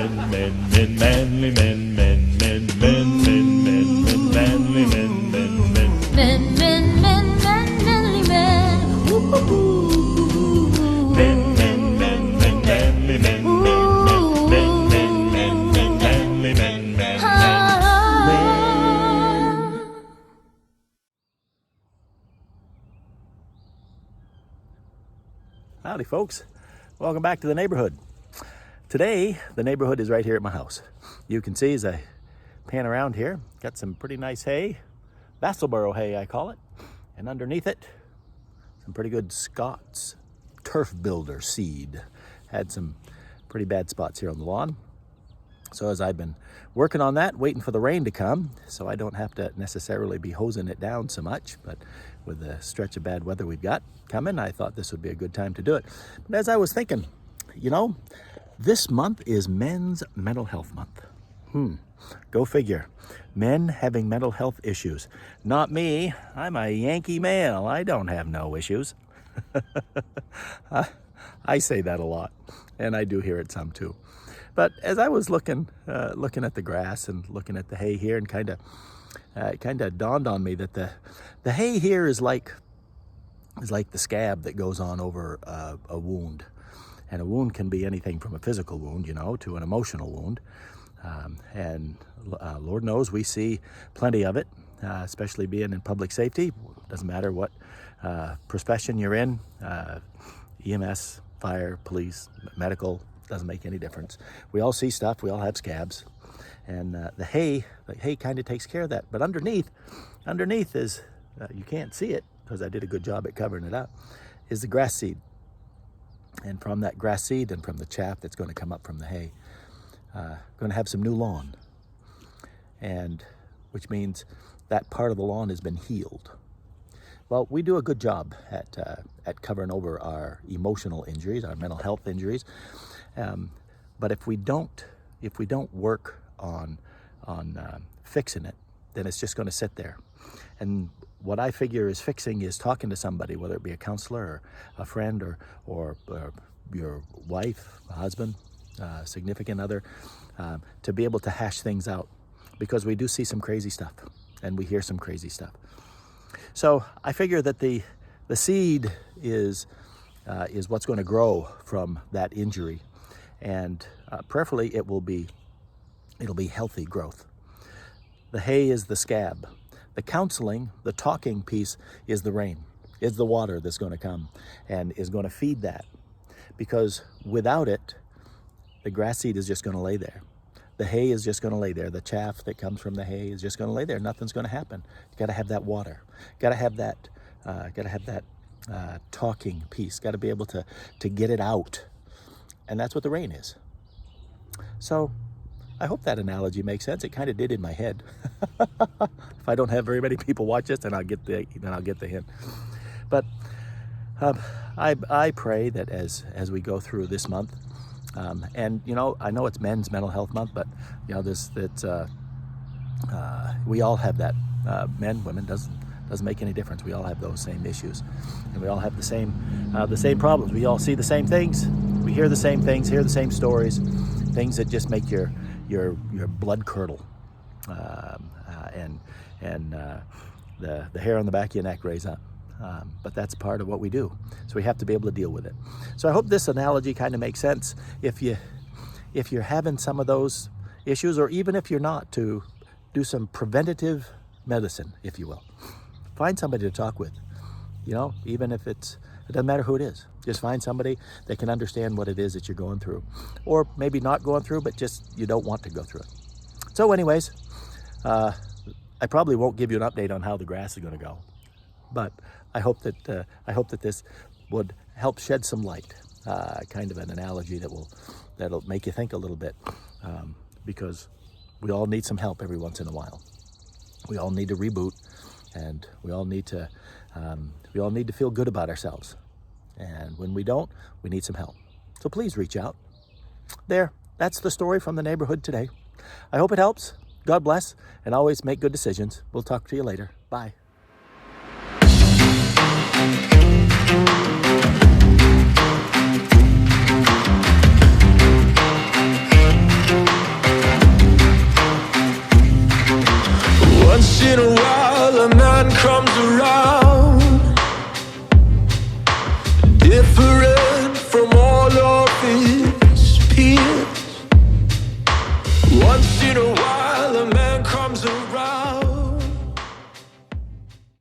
manly men, manly men, manly men. Ooh. manly men, manly men. Howdy folks, welcome back to the neighborhood. Today, the neighborhood is right here at my house. You can see as I pan around here, got some pretty nice hay, Vassalboro hay I call it, and underneath it, some pretty good Scott's Turf Builder seed. Had some pretty bad spots here on the lawn. So as I've been working on that, waiting for the rain to come, so I don't have to necessarily be hosing it down so much, but with the stretch of bad weather we've got coming, I thought this would be a good time to do it. But as I was thinking, you know, this month is Men's Mental Health Month. Go figure. Men having mental health issues. Not me. I'm a Yankee male. I don't have no issues. I say that a lot, and I do hear it some too. But as I was looking at the grass and looking at the hay here, and it kind of dawned on me that the hay here is like the scab that goes on over a wound. And a wound can be anything from a physical wound, you know, to an emotional wound. Lord knows we see plenty of it, especially being in public safety. Doesn't matter what profession you're in, EMS, fire, police, medical, doesn't make any difference. We all see stuff, we all have scabs. And the hay kind of takes care of that. But underneath is, you can't see it because I did a good job at covering it up, is the grass seed. And from that grass seed and from the chaff that's going to come up from the hay, going to have some new lawn. And which means that part of the lawn has been healed. Well, we do a good job at covering over our emotional injuries, our mental health injuries. But if we don't work on fixing it, then it's just going to sit there. And what I figure is fixing is talking to somebody, whether it be a counselor or a friend or your wife, a husband, significant other, to be able to hash things out, because we do see some crazy stuff and we hear some crazy stuff. So I figure that the seed is what's going to grow from that injury, and prayerfully it'll be healthy growth. The hay is the scab. The counseling, the talking piece is the rain, is the water that's going to come and is going to feed that. Because without it, the grass seed is just going to lay there. The hay is just going to lay there. The chaff that comes from the hay is just going to lay there. Nothing's going to happen. You got to have that water. Got to have that. Talking piece. Got to be able to get it out, and that's what the rain is. So, I hope that analogy makes sense. It kind of did in my head. If I don't have very many people watch this, then I'll get the hint. But I pray that as we go through this month. And you know, I know it's Men's Mental Health Month, but you know, we all have that. Men, women, doesn't make any difference. We all have those same issues, and we all have the same problems. We all see the same things. We hear the same things, hear the same stories, things that just make your blood curdle, and the hair on the back of your neck raise up. But that's part of what we do. So we have to be able to deal with it. So I hope this analogy kind of makes sense. If you're having some of those issues, or even if you're not, to do some preventative medicine, if you will. Find somebody to talk with. You know, even if it doesn't matter who it is. Just find somebody that can understand what it is that you're going through. Or maybe not going through, but just you don't want to go through it. So anyways, I probably won't give you an update on how the grass is going to go. But I hope that this would help shed some light, kind of an analogy that'll make you think a little bit, because we all need some help every once in a while. We all need to reboot, and we all need to feel good about ourselves. And when we don't, we need some help. So please reach out. That's the story from the neighborhood today. I hope it helps. God bless, and always make good decisions. We'll talk to you later. Bye. Once in a while a man comes around, different from all of his peers. Once in a while